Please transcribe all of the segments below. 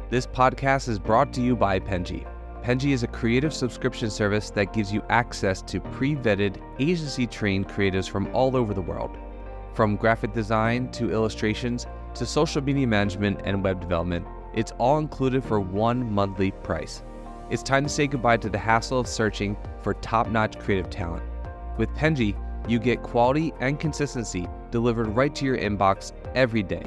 This podcast is brought to you by Penji. Penji is a creative subscription service that gives you access to pre-vetted, agency-trained creatives from all over the world. From graphic design to illustrations to social media management and web development, it's all included for one monthly price. It's time to say goodbye to the hassle of searching for top-notch creative talent. With Penji, you get quality and consistency delivered right to your inbox every day,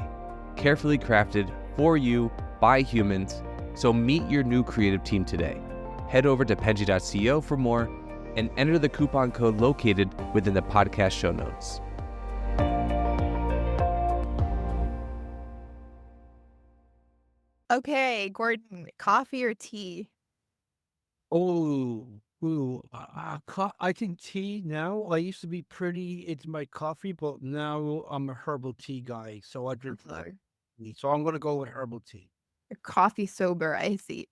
carefully crafted for you by humans. So meet your new creative team today. Head over to penji.co for more and enter the coupon code located within the podcast show notes. Okay, Gordon, coffee or tea? I think tea now. I used to be pretty into my coffee, but now I'm a herbal tea guy. So I drink Hello. tea. So I'm going to go with herbal tea. You're coffee sober, I see.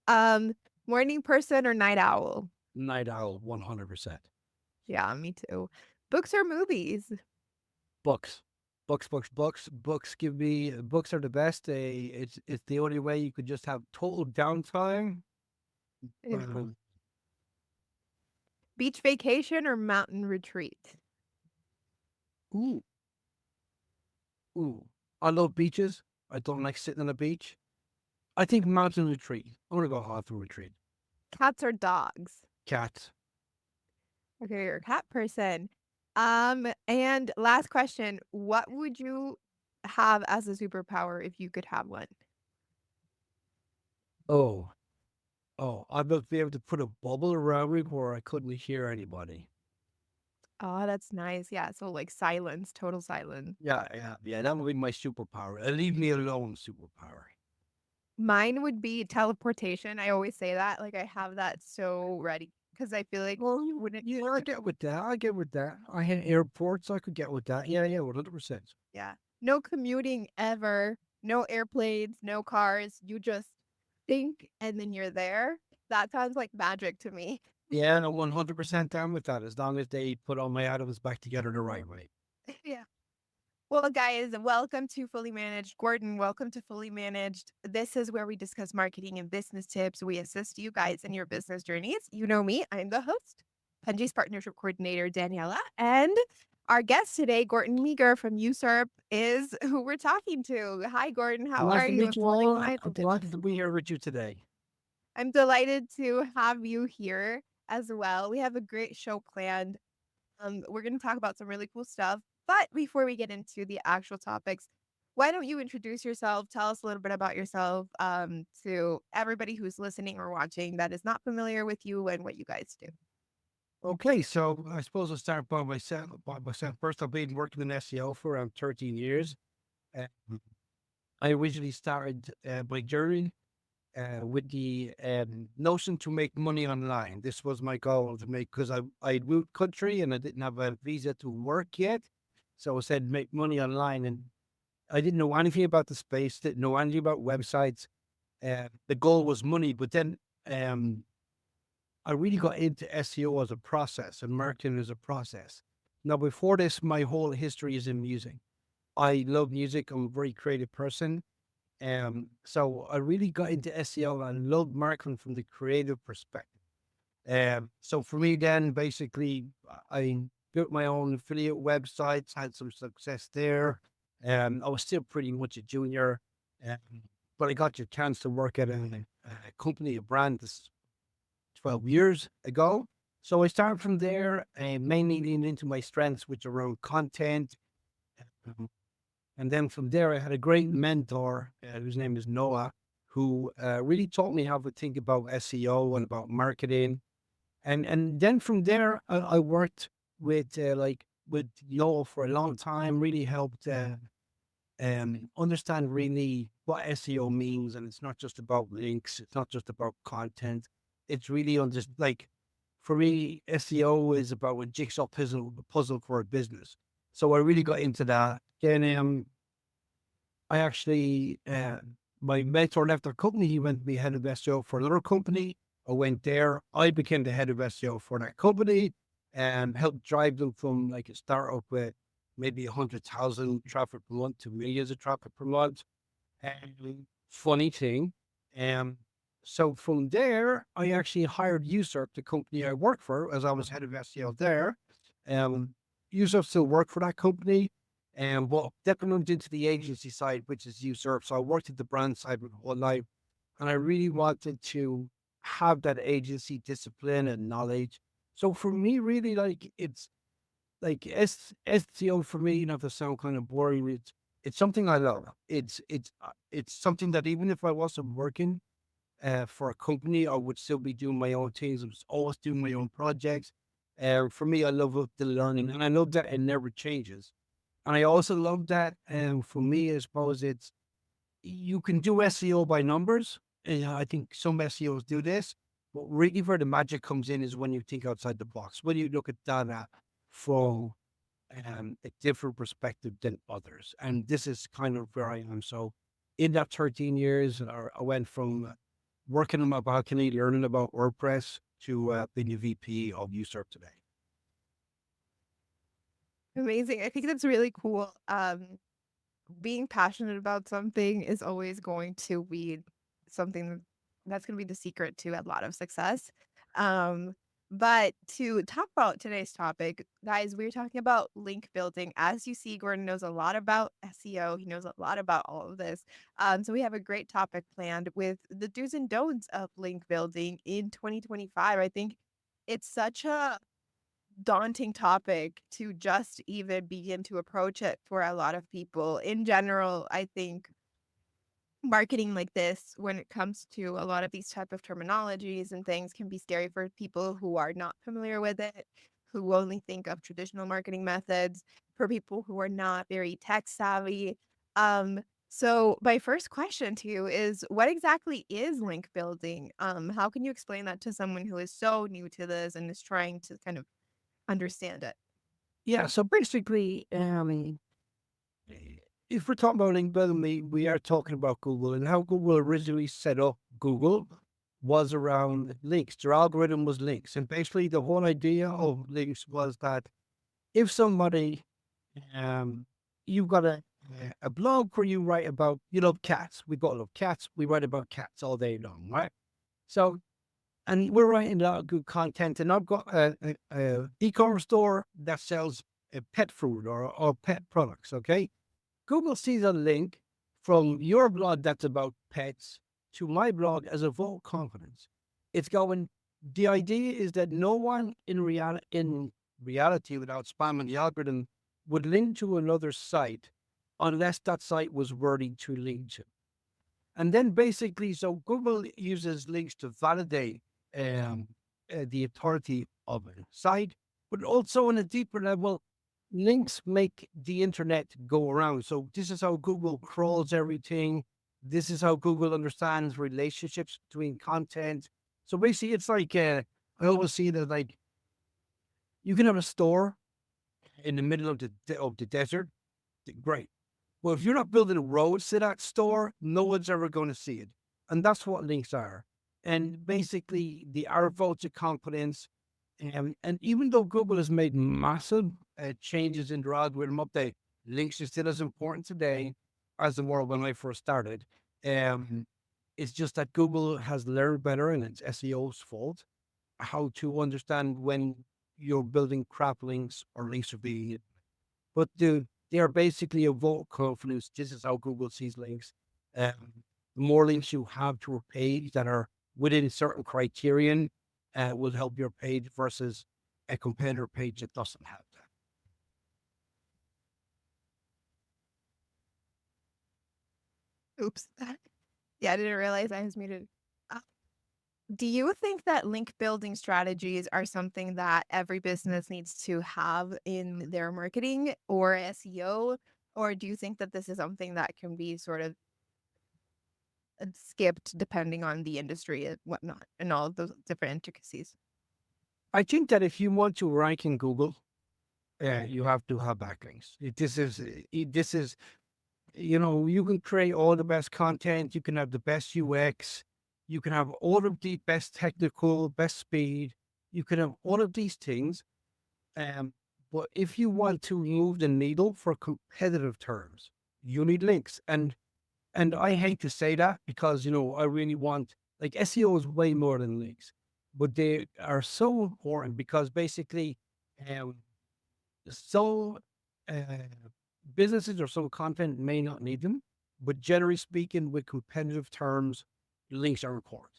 um, Morning person or night owl? Night owl, 100%. Yeah, me too. Books or movies? Books. Books give me, books are the best. It's the only way you could just have total downtime. Beach vacation or mountain retreat? Ooh. I love beaches. I don't like sitting on a beach. I think mountain retreat. I'm going to go mountain retreat. Cats or dogs? Cats. Okay, you're a cat person. And last question, what would you have as a superpower if you could have one? I'd love to be able to put a bubble around me where I couldn't hear anybody. Oh, that's nice. Yeah, so like silence, total silence. Yeah. That would be my superpower. Leave me alone, superpower. Mine would be teleportation. I always say that. Like I have that so ready because I feel like Well, you wouldn't. yeah, I get with that. I had airports. I could get with that. Yeah, 100%. Yeah. No commuting ever. No airplanes, no cars. You just think and then you're there. That sounds like magic to me. Yeah, no, 100% down with that. As long as they put all my atoms back together the right way. Yeah. Well, guys, welcome to Fully Managed. Gordon, welcome to Fully Managed. This is where we discuss marketing and business tips. We assist you guys in your business journeys. You know me, I'm the host, Penji's partnership coordinator, Daniela. And our guest today, Gordon Meager from Userp, is who we're talking to. Hi, Gordon. How Nice are to you? meet you all. I'm delighted to be here with you today. I'm delighted to have you here as well. We have a great show planned. We're going to talk about some really cool stuff. But before we get into the actual topics, why don't you introduce yourself? Tell us a little bit about yourself to everybody who's listening or watching that is not familiar with you and what you guys do. Okay, so I suppose I'll start by myself. First, I've been working in SEO for around 13 years. Uh, I originally started my journey with the notion to make money online. This was my goal to make, because I moved country and I didn't have a visa to work yet. So I said, make money online. And I didn't know anything about the space, didn't know anything about websites. The goal was money, but then I really got into SEO as a process and marketing as a process. Now, before this, my whole history is in music. I love music. I'm a very creative person. So I really got into SEO and loved marketing from the creative perspective. So for me then, basically, I built my own affiliate websites, had some success there. I was still pretty much a junior, but I got your chance to work at a company, a brand this 12 years ago. So I started from there, mainly leaning into my strengths, which are around content. And then from there, I had a great mentor, whose name is Noah, who really taught me how to think about SEO and about marketing. And then from there, I worked with Noah for a long time, really helped understand really what SEO means. And it's not just about links. It's not just about content. It's really on just like, for me, SEO is about a jigsaw puzzle for a business. So I really got into that. Then I actually, my mentor left our company. He went to be head of SEO for another company. I went there. I became the head of SEO for that company and helped drive them from like a startup with maybe 100,000 traffic per month to millions of traffic per month. And funny thing. Um, so from there, I actually hired Userp, the company I work for, as I was head of SEO there. Um, Userp still work for that company, and but then I moved into the agency side, which is Userp. So I worked at the brand side my whole life, and I really wanted to have that agency discipline and knowledge. So for me, really, like it's like SEO for me, you know, to sound kind of boring, it's something I love. It's something that even if I wasn't working for a company, I would still be doing my own things. I was always doing my own projects. For me, I love the learning, and I love that it never changes. And I also love that. For me, I suppose it's you can do SEO by numbers. And I think some SEOs do this, but really where the magic comes in is when you think outside the box, when you look at data from a different perspective than others. And this is kind of where I am. So in that 13 years, I went from working on my balcony, learning about WordPress to being a VP of Userp today. Amazing. I think that's really cool. Being passionate about something is always going to be something that's going to be the secret to a lot of success. Um, but to talk about today's topic, guys, we're talking about link building. As you see, Gordon knows a lot about SEO. He knows a lot about all of this. So we have a great topic planned with the do's and don'ts of link building in 2025. I think it's such a daunting topic to just even begin to approach it for a lot of people. In general, I think marketing like this, when it comes to a lot of these type of terminologies and things, can be scary for people who are not familiar with it, who only think of traditional marketing methods, for people who are not very tech savvy. So my first question to you is, what exactly is link building? How can you explain that to someone who is so new to this and is trying to kind of understand it? Yeah. So basically, if we're talking about link building, we are talking about Google and how Google originally set up Google was around links. Their algorithm was links. And basically the whole idea of links was that if somebody, um, you've got a blog where you write about, you love cats. We got love cats. We write about cats all day long, right? So, and we're writing a lot of good content. And I've got a e-commerce store that sells pet food or pet products. Okay. Google sees a link from your blog that's about pets to my blog as a vote confidence. It's going, the idea is that no one in reality, without spamming the algorithm, would link to another site unless that site was worthy to link to. And then basically, so Google uses links to validate um, the authority of a site, but also on a deeper level, links make the internet go around. So this is how Google crawls everything. This is how Google understands relationships between content. So basically, it's like I always see that like you can have a store in the middle of the desert, great. Well, if you're not building roads to that store, no one's ever going to see it. And that's what links are. And basically, the our votes of confidence. And even though Google has made massive changes in their algorithm update, links are still as important today as they were when I first started. It's just that Google has learned better, and it's SEO's fault, how to understand when you're building crap links or links are being, but they are basically a vote of confidence. This is how Google sees links. The more links you have to a page that are within a certain criterion will help your page versus a competitor page that doesn't have Oops. Yeah, I didn't realize I was muted. Uh, Do you think that link building strategies are something that every business needs to have in their marketing or SEO? Or do you think that this is something that can be sort of skipped depending on the industry and whatnot and all those different intricacies? I think that if you want to rank in Google, you have to have backlinks. This is, you know, you can create all the best content, you can have the best UX, you can have all of the best technical, best speed, you can have all of these things. But if you want to move the needle for competitive terms, you need links. And And I hate to say that because, I really want, like, SEO is way more than links, but they are so important because basically, um, some uh, businesses or some content may not need them, but generally speaking, with competitive terms, links are important.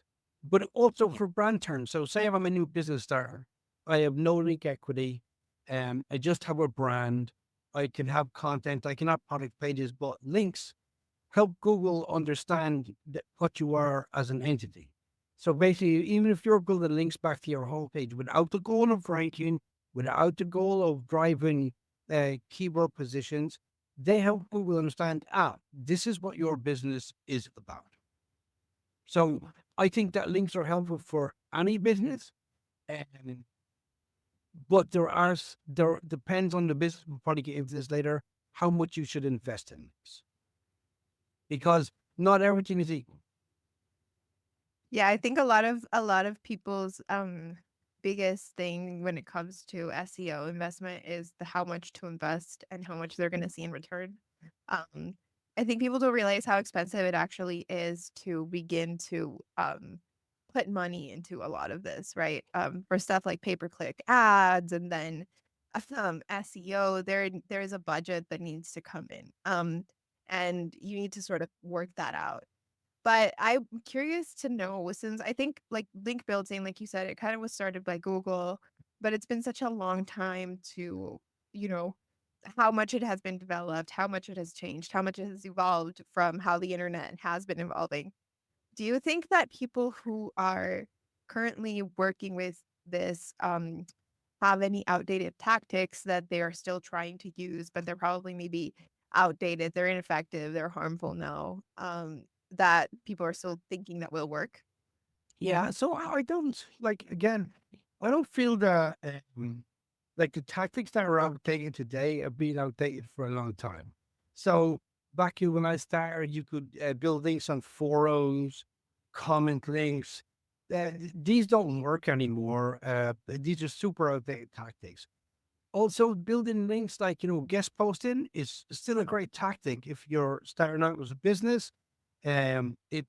But also for brand terms. So, say if I'm a new business starter, I have no link equity, I just have a brand, I can have content, I can have product pages, but links help Google understand what you are as an entity. So basically, even if you're building links back to your homepage without the goal of ranking, without the goal of driving keyword positions, they help Google understand, this is what your business is about. So I think that links are helpful for any business, um, but there depends on the business. We'll probably get into this later. How much you should invest in links, because not everything is equal. Yeah, I think a lot of people's biggest thing when it comes to SEO investment is how much to invest and how much they're going to see in return. Um, I think people don't realize how expensive it actually is to begin to put money into a lot of this, right? For stuff like pay-per-click ads and then SEO, there's a budget that needs to come in. And you need to sort of work that out. But I'm curious to know, since I think like link building, like you said, it kind of was started by Google, but it's been such a long time to, you know, how much it has been developed, how much it has changed, how much it has evolved from how the internet has been evolving. Do you think that people who are currently working with this have any outdated tactics that they are still trying to use, but they're probably maybe outdated, they're ineffective, they're harmful now, that people are still thinking that will work? Yeah, so I don't like, again, I don't feel that like the tactics that are outdated today have been outdated for a long time. So back when I started, you could build links on forums, comment links. These don't work anymore. These are super outdated tactics. Also, building links like, guest posting is still a great tactic if you're starting out as a business. It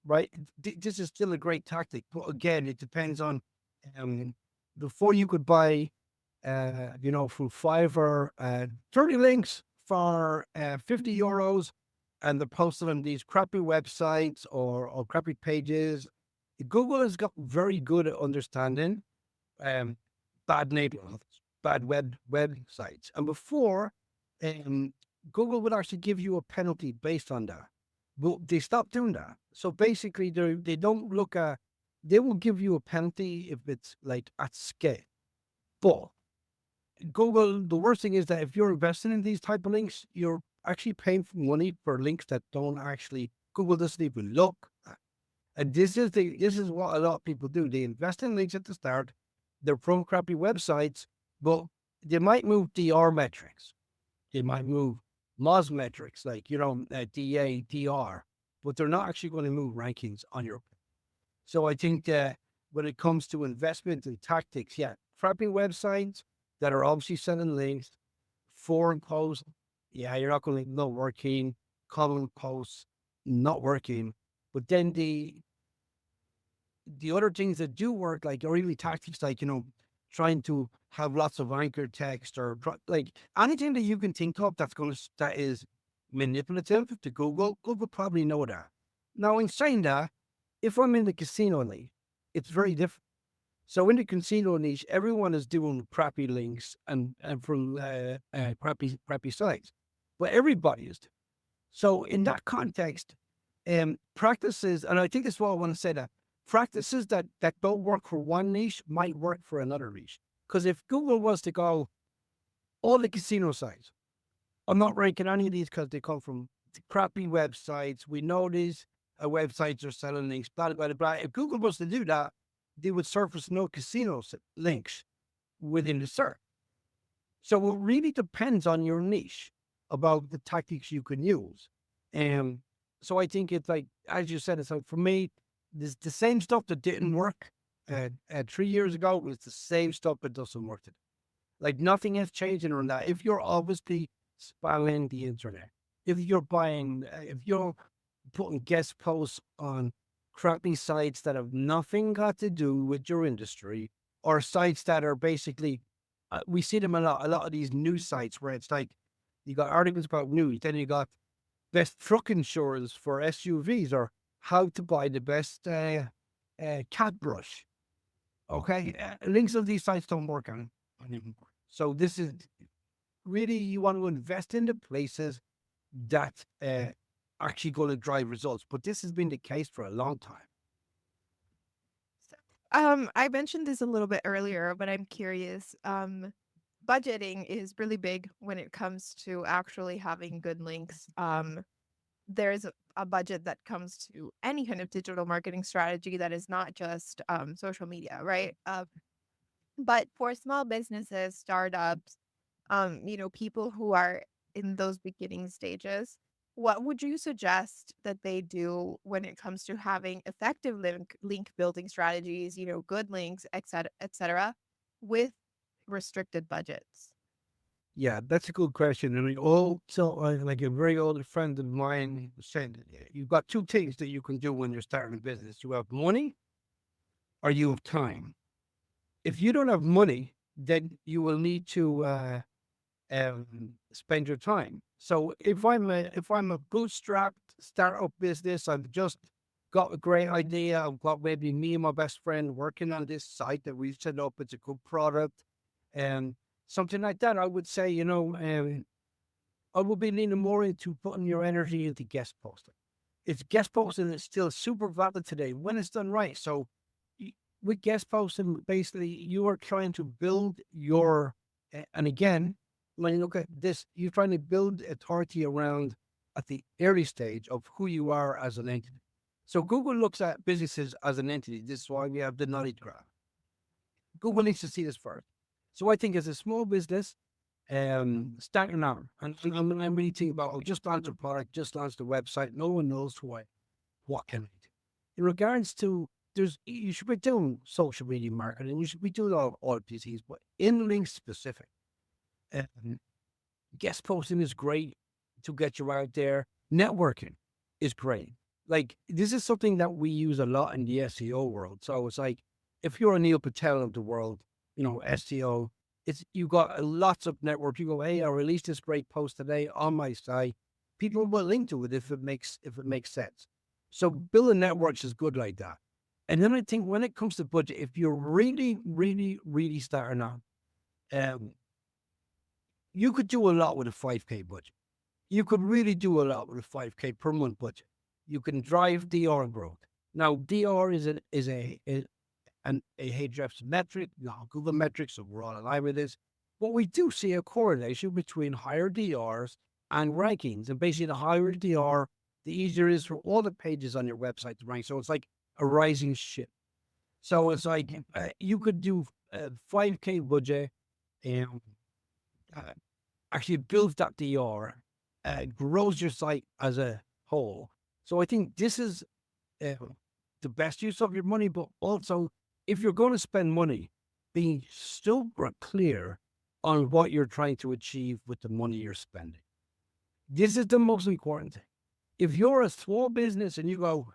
right? This is still a great tactic, but again, it depends on, um, before you could buy, through Fiverr, 30 links for €50, and they're posted on these crappy websites or crappy pages. Google has got very good at understanding um, bad neighborhoods, bad websites, and before, um, Google would actually give you a penalty based on that. But they stopped doing that. So basically, they don't look at. They will give you a penalty if it's like at scale. But Google, the worst thing is that if you're investing in these type of links, you're actually paying for money for links that don't actually. Google doesn't even look at. And this is what a lot of people do. They invest in links at the start. They're from crappy websites, but they might move DR metrics. They might move Moz metrics like, DA, DR, but they're not actually going to move rankings on your. So I think that when it comes to investment and tactics, yeah, crappy websites that are obviously selling links, forum posts, yeah, you're not going to not working, common posts, not working. But then the other things that do work, like, are really tactics, like, trying to have lots of anchor text or like anything that you can think of that is manipulative to Google. Google probably know that. Now, in saying that, if I'm in the casino niche, it's very different. So in the casino niche, everyone is doing crappy links and from crappy sites, but everybody is doing. So in that context, practices, and I think that's what I want to say, that practices that don't work for one niche might work for another niche. Because if Google was to go, all the casino sites, I'm not ranking any of these because they come from crappy websites. We know these websites are selling links, blah, blah, blah, blah. If Google was to do that, they would surface no casino links within the search. So it really depends on your niche about the tactics you can use. So I think it's like, as you said, it's like, for me, this the same stuff that didn't work 3 years ago was the same stuff that doesn't work today. Like, nothing has changed around that. If you're obviously spamming the internet, if you're buying, if you're putting guest posts on crappy sites that have nothing got to do with your industry, or sites that are basically, we see them a lot of these news sites where it's like, you got articles about news, then you got best truck insurance for SUVs, or how to buy the best cat brush. Okay, links of these sites don't work on anymore. So this is really, you want to invest in the places that actually going to drive results. But this has been the case for a long time. I mentioned this a little bit earlier, but I'm curious. Budgeting is really big when it comes to actually having good links. There's a budget that comes to any kind of digital marketing strategy that is not just social media, right? But for small businesses, startups, people who are in those beginning stages, what would you suggest that they do when it comes to having effective link building strategies, good links, et cetera, with restricted budgets? Yeah, that's a good question. And also, like a very old friend of mine said, you've got two things that you can do when you're starting a business. You have money or you have time. If you don't have money, then you will need to spend your time. So if I'm a bootstrapped startup business, I've just got a great idea. I've got maybe me and my best friend working on this site that we've set up. It's a good product, and something like that. I would say, I would be leaning more into putting your energy into guest posting. It's guest posting is still super valid today when it's done right. So with guest posting, basically you are trying to build your, and again, when you look at this, you're trying to build authority around at the early stage of who you are as an entity. So Google looks at businesses as an entity. This is why we have the knowledge graph. Google needs to see this first. So I think as a small business, starting out, and I'm really thinking about, just launched a product, just launched a website. No one knows what can I do? In regards to, you should be doing social media marketing. You should be doing all these things, but in link specific. Guest posting is great to get you out there. Networking is great. Like, this is something that we use a lot in the SEO world. So it's like, if you're a Neil Patel of the world, SEO, you got lots of network. You go, hey, I released this great post today on my site. People will link to it if it makes sense. So building networks is good like that. And then I think when it comes to budget, if you're really, really, really starting out, you could do a lot with a 5K budget. You could really do a lot with a 5K per month budget. You can drive DR growth. Now, DR is a Ahrefs metric, Google metrics, so we're all aligned with this. But we do see a correlation between higher DRs and rankings. And basically, the higher DR, the easier it is for all the pages on your website to rank. So it's like a rising ship. So it's like you could do a 5K budget and actually build that DR, grows your site as a whole. So I think this is the best use of your money, but also if you're going to spend money, being super clear on what you're trying to achieve with the money you're spending. This is the most important thing. If you're a small business and you go,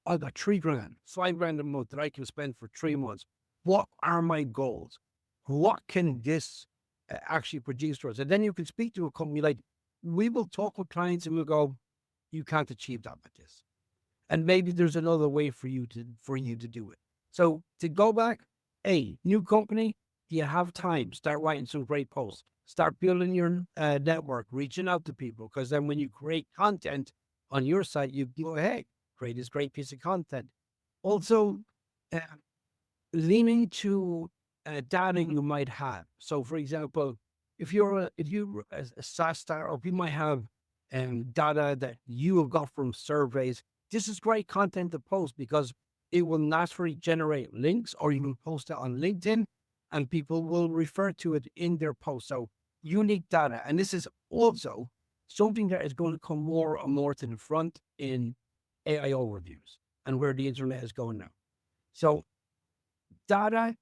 I've got $3,000, $5,000 a month that I can spend for 3 months, what are my goals? What can this actually produce for us? And then you can speak to a company like, we will talk with clients and we'll go, you can't achieve that with this. And maybe there's another way for you to do it. So to go back, new company, do you have time? Start writing some great posts. Start building your network, reaching out to people. Because then when you create content on your site, you go, hey, create this great piece of content. Also, leaning to data you might have. So, for example, if you're a SaaS startup, you might have data that you have got from surveys. This is great content to post because it will naturally generate links, or you can post it on LinkedIn and people will refer to it in their post. So unique data. And this is also something that is going to come more and more to the front in AI overviews and where the internet is going now. So data,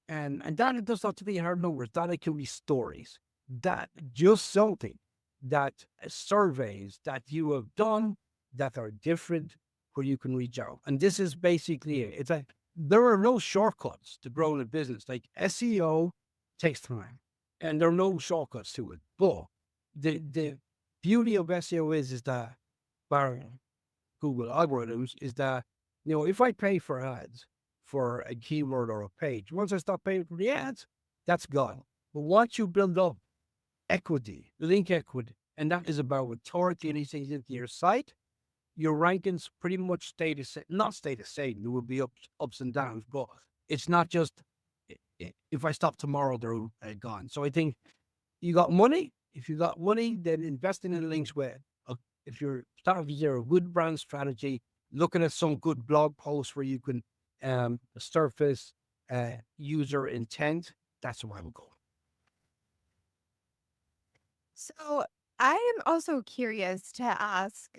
and data does not have to be hard numbers. Data can be stories. That just something that surveys that you have done that are different where you can reach out. And this is basically it. It's like there are no shortcuts to growing a business. Like SEO takes time and there are no shortcuts to it. But the beauty of SEO is that barring Google algorithms is that, if I pay for ads for a keyword or a page, once I stop paying for the ads, that's gone. But once you build up equity, link equity, and that is about authority and these things into your site, your rankings pretty much stay the same. Not stay the same. There will be ups and downs, but it's not just if I stop tomorrow, they're gone. So I think you got money. If you got money, then investing in links where if you're starting to hear a good brand strategy, looking at some good blog posts where you can surface user intent, that's where I would go. So I am also curious to ask,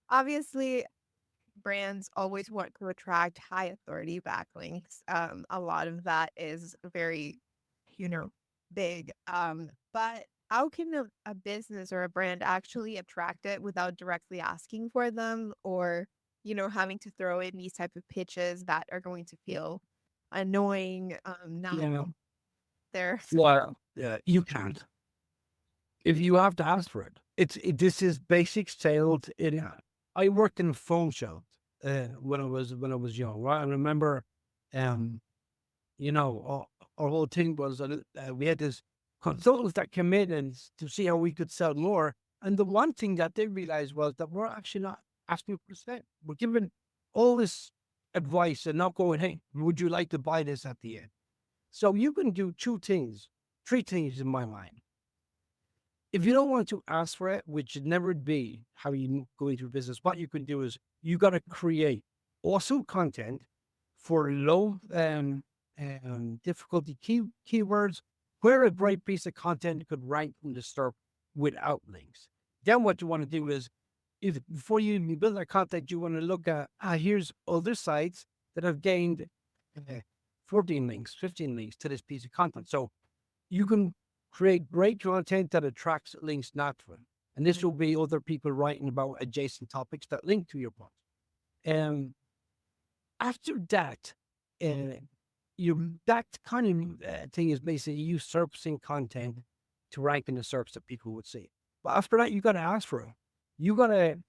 obviously brands always want to attract high authority backlinks. A lot of that is very, you know, big. But how can a business or a brand actually attract it without directly asking for them or, having to throw in these type of pitches that are going to feel annoying? Now they're Well, you can't. If you have to ask for it, this is basic sales. I worked in a phone shop when I was young. Right, I remember, our whole thing was we had this consultants that came in and to see how we could sell more. And the one thing that they realized was that we're actually not asking for sale. We're giving all this advice and not going, hey, would you like to buy this at the end? So you can do three things in my mind. If you don't want to ask for it, which should never be how you go into business, what you can do is you got to create awesome content for low difficulty keywords, where a great piece of content could rank in the SERP without links. Then what you want to do is, before you build that content, you want to look at, here's other sites that have gained 14 links, 15 links to this piece of content. So you can create great content that attracts links naturally. And this will be other people writing about adjacent topics that link to your post. And after that, that kind of thing is basically you surfacing content to rank in the SERPs that people would see. But after that, you got to ask for it. You could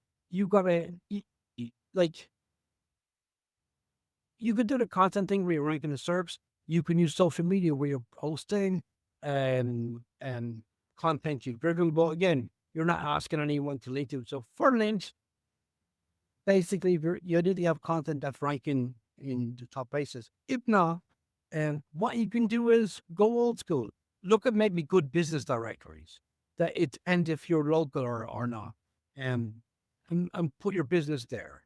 do the content thing where you're ranking the SERPs. You can use social media where you're posting and content you've driven. But again, you're not asking anyone to link to it. So for links, basically, you need to have content that's ranking in the top places. If not, what you can do is go old school. Look at maybe good business directories and if you're local or not, and put your business there.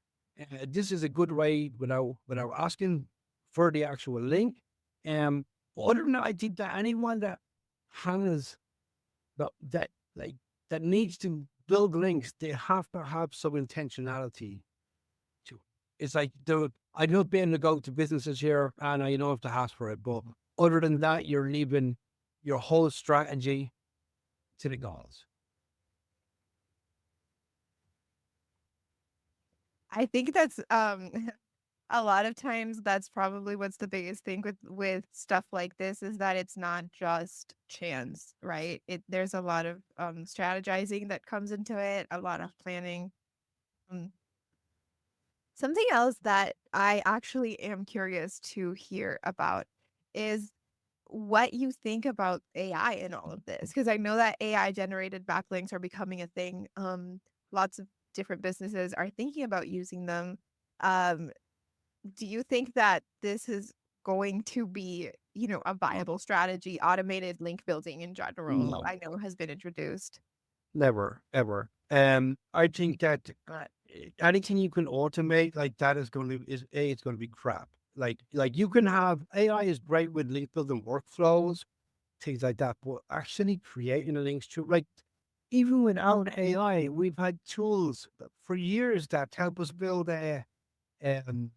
This is a good way without asking for the actual link. Other than that, I think that anyone that has that needs to build links, they have to have some intentionality to it. It's like I don't being to go to businesses here and you don't have to ask for it, but other than that, you're leaving your whole strategy to the gods. I think that's a lot of times that's probably what's the biggest thing with stuff like this is that it's not just chance, right? There's a lot of strategizing that comes into it, a lot of planning. Something else that I actually am curious to hear about is what you think about AI in all of this, because I know that AI generated backlinks are becoming a thing. Lots of different businesses are thinking about using them. Um, do you think that this is going to be, a viable strategy? Automated link building in general, No, I know has been introduced. never, ever. I think that anything you can automate like that it's going to be crap. Like you can have AI is great with link building workflows, things like that, but actually creating the links to even without AI, we've had tools for years that help us build um,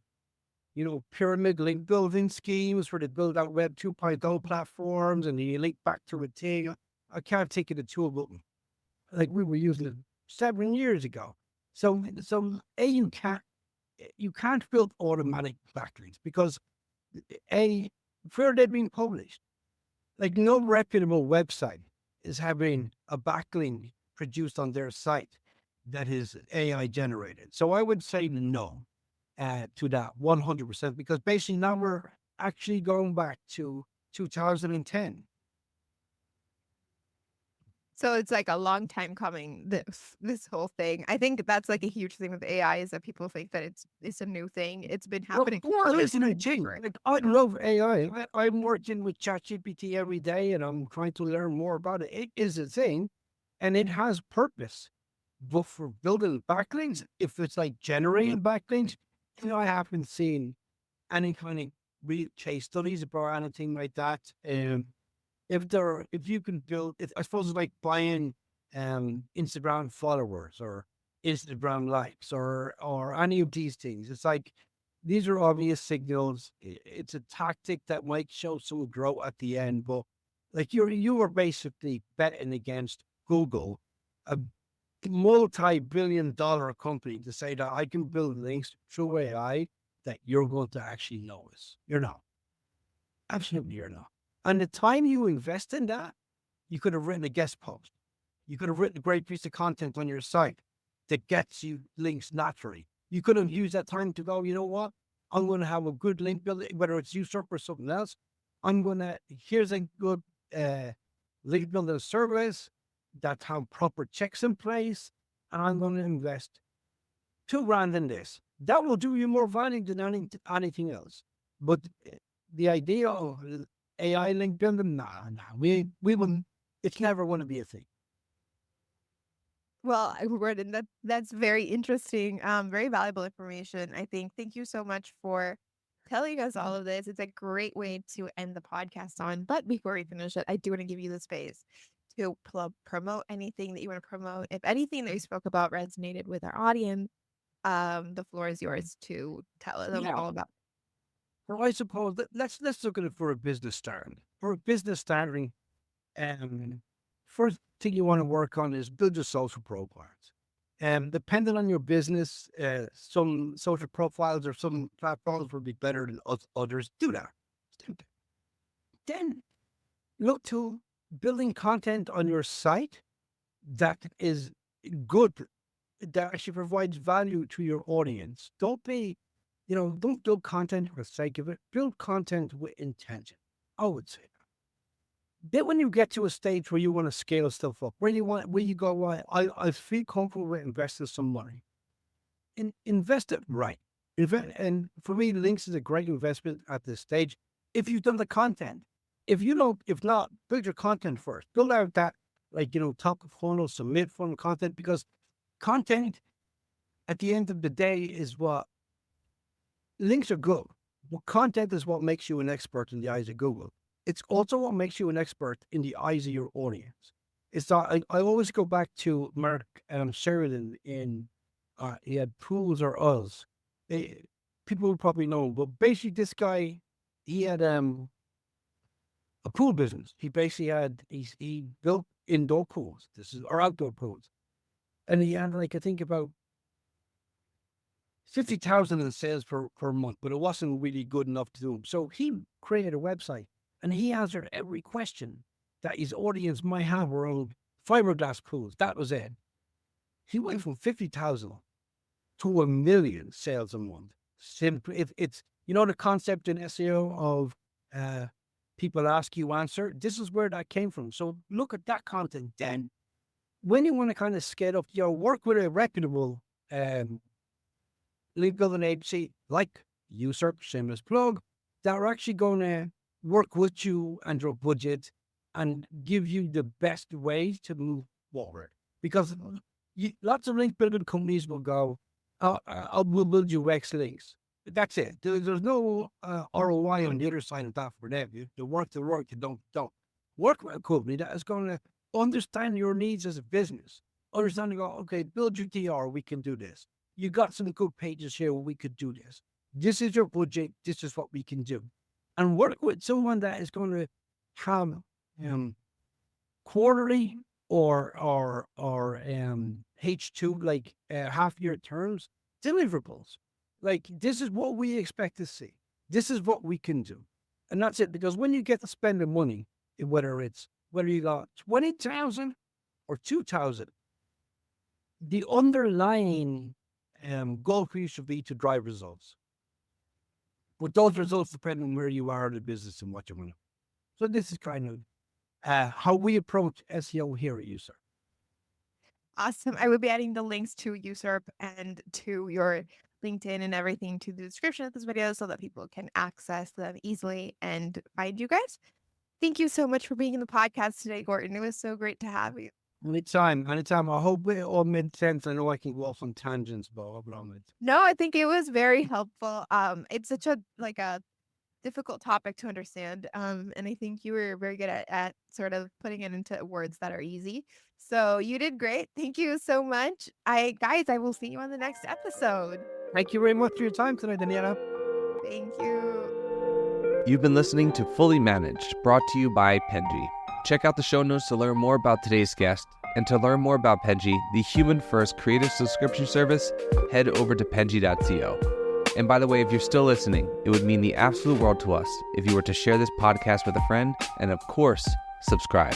pyramid link building schemes where they build out Web 2.0 platforms and you link back to a thing. I can't think of the tool, but like we were using it 7 years ago. You can't build automatic backlinks because where they've been published, like no reputable website is having a backlink produced on their site that is AI generated. So I would say no to that 100% because basically now we're actually going back to 2010. So it's like a long time coming, this whole thing. I think that's like a huge thing with AI is that people think that it's a new thing. It's been happening. Well, listen, like, I love AI. I'm working with ChatGPT every day and I'm trying to learn more about it. It is a thing and it has purpose. But for building backlinks, if it's like generating backlinks, I haven't seen any kind of real case studies about anything like that. If you can build it, I suppose it's like buying Instagram followers or Instagram likes or any of these things. It's like these are obvious signals. It's a tactic that might show some growth at the end, but like you are basically betting against Google, a multi-billion-dollar company, to say that I can build links through AI that you're going to actually notice. You're not. Absolutely, you're not. And the time you invest in that, you could have written a guest post. You could have written a great piece of content on your site that gets you links naturally. You could have used that time to go, you know what? I'm going to have a good link building, whether it's Userp or something else. Here's a good link building service that have proper checks in place. And I'm going to invest $2,000 in this. That will do you more value than anything else. But the idea of AI link building, we wouldn't. It's never going to be a thing. Well, Gordon, that's very interesting, very valuable information, I think. Thank you so much for telling us all of this. It's a great way to end the podcast on. But before we finish it, I do want to give you the space to promote anything that you want to promote. If anything that we spoke about resonated with our audience, the floor is yours to tell them all about. Well, I suppose let's look at it for a business start. For a business starting, first thing you want to work on is build your social profiles. Depending on your business, some social profiles or some platforms will be better than others. Do that. Then look to building content on your site that is good, that actually provides value to your audience. Don't build content for the sake of it. Build content with intention. I would say that. Then when you get to a stage where you want to scale stuff up, where you go, I feel comfortable with investing some money. Invest it right. And for me, links is a great investment at this stage. If you've done the content, if not, build your content first. Build out that, top of funnel, some mid funnel content, because content at the end of the day is what links are good. But content is what makes you an expert in the eyes of Google. It's also what makes you an expert in the eyes of your audience. It's not, I always go back to Mark Sheridan in he had Pools or Us. People would probably know, but basically this guy, he had a pool business. He basically he built indoor pools. Or outdoor pools, and he had I think about 50,000 in sales per month, but it wasn't really good enough to do him. So he created a website and he answered every question that his audience might have around fiberglass pools. That was it. He went from 50,000 to 1 million sales a month. Simply, it's the concept in SEO of people ask, you answer. This is where that came from. So look at that content then. When you want to kind of scale up, work with a reputable link building agency like Userp, shameless plug, that are actually going to work with you and your budget and give you the best way to move forward. Because lots of link building companies will go, we'll build you X links. That's it. There's no ROI on the other side of that for them. You work the work, you don't. Work with a company that is going to understand your needs as a business. Understand, okay, build your DR, we can do this. You got some good pages here, we could do this. This is your budget, this is what we can do. And work with someone that is going to have quarterly or H2, like half-year terms, deliverables. Like, this is what we expect to see. This is what we can do. And that's it. Because when you get to spend the money, whether you got 20,000 or 2,000, the underlying goal for you should be to drive results. But those results depend on where you are in the business and what you want to do. So this is kind of how we approach SEO here at Userp. Awesome. I will be adding the links to Userp and to your LinkedIn and everything to the description of this video so that people can access them easily and find you guys. Thank you so much for being in the podcast today, Gordon. It was so great to have you. Anytime. I hope it all made sense. I know I can go off on tangents, but I hope it all made sense. No, I think it was very helpful. It's such a difficult topic to understand. And I think you were very good at sort of putting it into words that are easy. So you did great. Thank you so much. I will see you on the next episode. Thank you very much for your time tonight, Daniela. Thank you. You've been listening to Fully Managed, brought to you by Penji. Check out the show notes to learn more about today's guest. And to learn more about Penji, the human-first creative subscription service, head over to penji.co. And by the way, if you're still listening, it would mean the absolute world to us if you were to share this podcast with a friend and, of course, subscribe.